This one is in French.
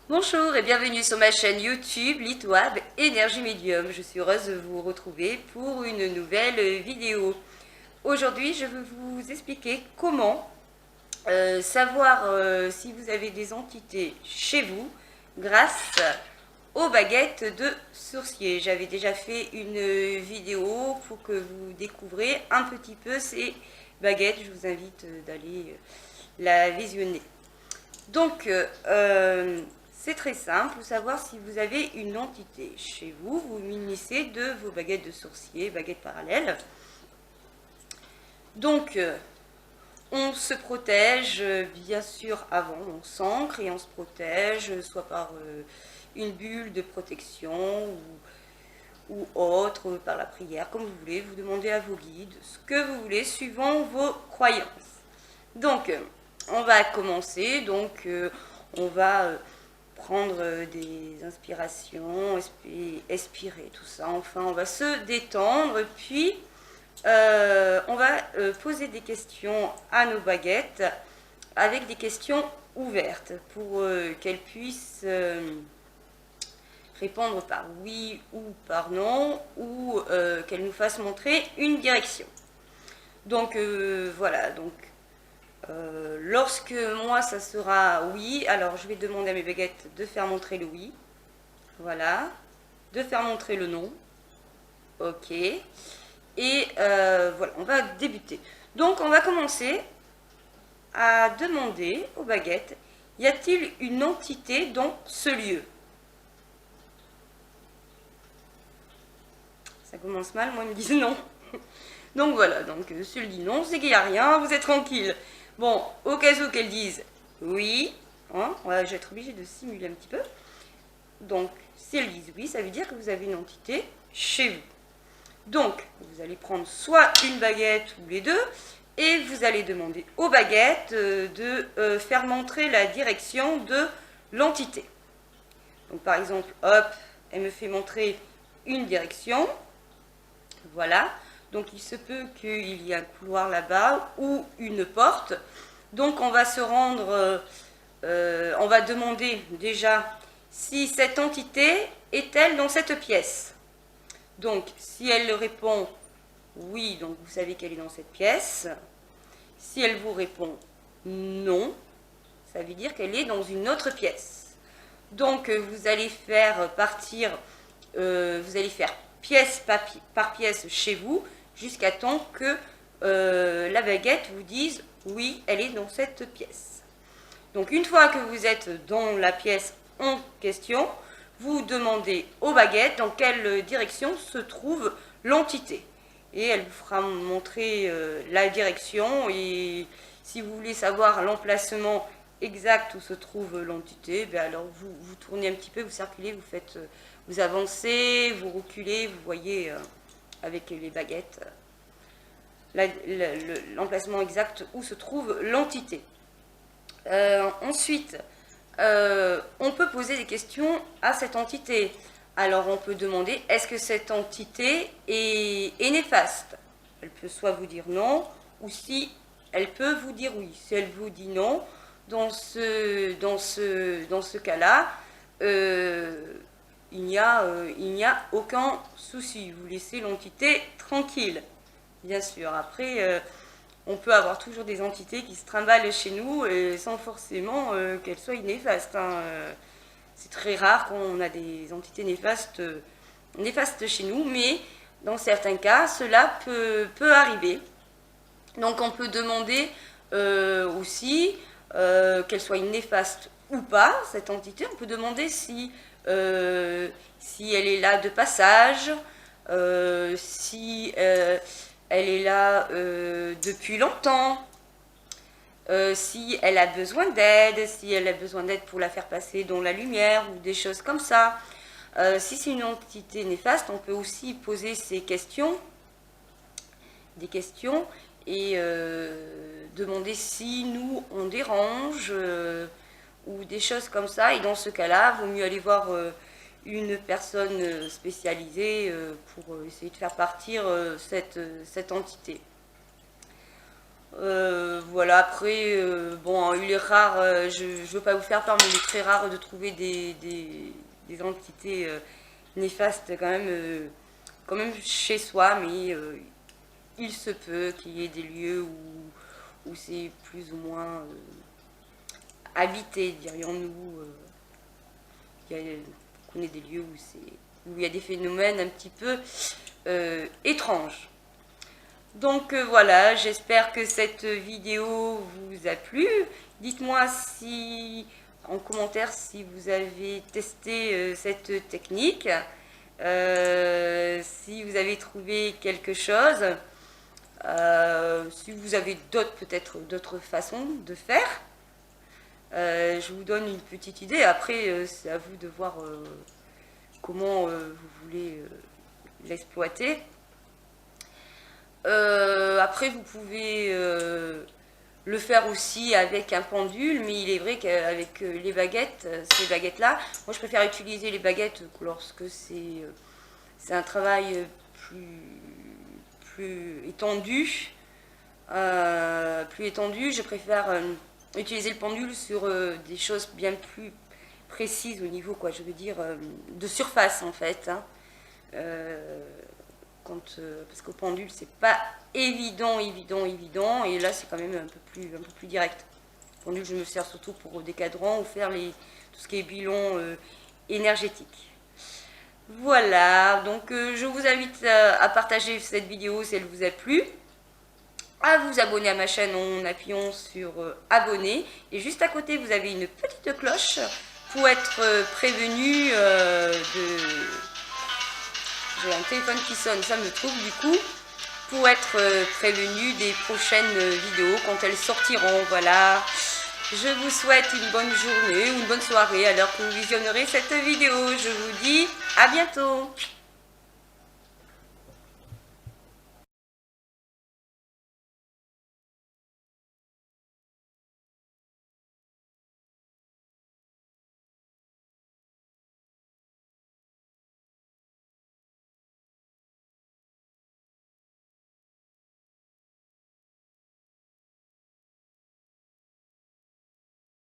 Bonjour et bienvenue sur ma chaîne YouTube LitWab Énergie Médium. Je suis heureuse de vous retrouver pour une nouvelle vidéo. Aujourd'hui, je vais vous expliquer comment savoir si vous avez des entités chez vous grâce aux baguettes de sourcier. J'avais déjà fait une vidéo pour que vous découvrez un petit peu ces baguettes. Je vous invite d'aller la visionner. Donc, c'est très simple, pour savoir si vous avez une entité chez vous, vous munissez de vos baguettes de sourcier, baguettes parallèles. Donc, on se protège, bien sûr, avant, on s'ancre et on se protège, soit par une bulle de protection ou autre, par la prière, comme vous voulez. Vous demandez à vos guides ce que vous voulez, suivant vos croyances. Donc, on va commencer, donc on va prendre des inspirations, expirer tout ça. Enfin, on va se détendre, puis on va poser des questions à nos baguettes avec des questions ouvertes pour qu'elles puissent répondre par oui ou par non, ou qu'elles nous fassent montrer une direction. Donc voilà, donc lorsque moi ça sera oui, alors je vais demander à mes baguettes de faire montrer le oui. Voilà. De faire montrer le non. Ok. Et voilà, on va débuter. Donc on va commencer à demander aux baguettes, y a-t-il une entité dans ce lieu? Ça commence mal, moi ils me disent non. Donc voilà, donc si elle dit non, c'est qu'il n'y a rien, vous êtes tranquille. Bon, au cas où qu'elles disent oui, hein, je vais être obligée de simuler un petit peu. Donc, si elles disent oui, ça veut dire que vous avez une entité chez vous. Donc, vous allez prendre soit une baguette ou les deux, et vous allez demander aux baguettes de faire montrer la direction de l'entité. Donc, par exemple, hop, elle me fait montrer une direction. Voilà. Donc il se peut qu'il y ait un couloir là-bas ou une porte. Donc on va se rendre, on va demander déjà si cette entité est-elle dans cette pièce. Donc si elle répond oui, donc vous savez qu'elle est dans cette pièce. Si elle vous répond non, ça veut dire qu'elle est dans une autre pièce. Donc vous allez faire partir, vous allez faire pièce par pièce chez vous, jusqu'à temps que la baguette vous dise oui, elle est dans cette pièce. Donc une fois que vous êtes dans la pièce en question, vous demandez aux baguettes dans quelle direction se trouve l'entité. Et elle vous fera montrer la direction, et si vous voulez savoir l'emplacement exact où se trouve l'entité, ben alors vous tournez un petit peu, vous circulez, vous avancez, vous reculez, vous voyez avec les baguettes l'emplacement exact où se trouve l'entité. Ensuite, on peut poser des questions à cette entité. Alors on peut demander, est-ce que cette entité est néfaste? Elle peut soit vous dire non, ou si elle peut vous dire oui. Si elle vous dit non, dans ce cas-là, il n'y a aucun souci. Vous laissez l'entité tranquille. Bien sûr, après, on peut avoir toujours des entités qui se trimballent chez nous sans forcément qu'elles soient néfastes. C'est très rare qu'on a des entités néfastes chez nous, mais dans certains cas, cela peut arriver. Donc on peut demander aussi qu'elle soit néfaste ou pas, cette entité. On peut demander si elle est là de passage, si elle est là depuis longtemps, si elle a besoin d'aide, si elle a besoin d'aide pour la faire passer dans la lumière ou des choses comme ça. Si c'est une entité néfaste, on peut aussi poser des questions et demander si nous on dérange ou des choses comme ça. Et dans ce cas-là, il vaut mieux aller voir une personne spécialisée pour essayer de faire partir cette entité. Voilà, après, bon, il est rare, je ne veux pas vous faire peur, mais il est très rare de trouver des entités néfastes quand même chez soi, mais il se peut qu'il y ait des lieux où c'est plus ou moins habité, dirions-nous. On connaît des lieux où il y a des phénomènes un petit peu étranges. Donc voilà, j'espère que cette vidéo vous a plu. Dites-moi si en commentaire si vous avez testé cette technique, si vous avez trouvé quelque chose, si vous avez peut-être d'autres façons de faire. Je vous donne une petite idée. Après, c'est à vous de voir comment vous voulez l'exploiter. Après, vous pouvez le faire aussi avec un pendule, mais il est vrai qu'avec les baguettes, ces baguettes-là, moi je préfère utiliser les baguettes lorsque c'est un travail plus étendu. Je préfère utiliser le pendule sur des choses bien plus précises au niveau, quoi, je veux dire, de surface en fait. Hein. Parce qu'au pendule c'est pas évident, et là c'est quand même un peu plus direct. Le pendule je me sers surtout pour des cadrans ou faire tout ce qui est bilan énergétique. Voilà, donc je vous invite à partager cette vidéo si elle vous a plu, à vous abonner à ma chaîne en appuyant sur abonner, et juste à côté vous avez une petite cloche pour être prévenu J'ai un téléphone qui sonne, ça me trouve du coup, pour être prévenu des prochaines vidéos quand elles sortiront. Voilà, je vous souhaite une bonne journée ou une bonne soirée à l'heure que vous visionnerez cette vidéo. Je vous dis à bientôt.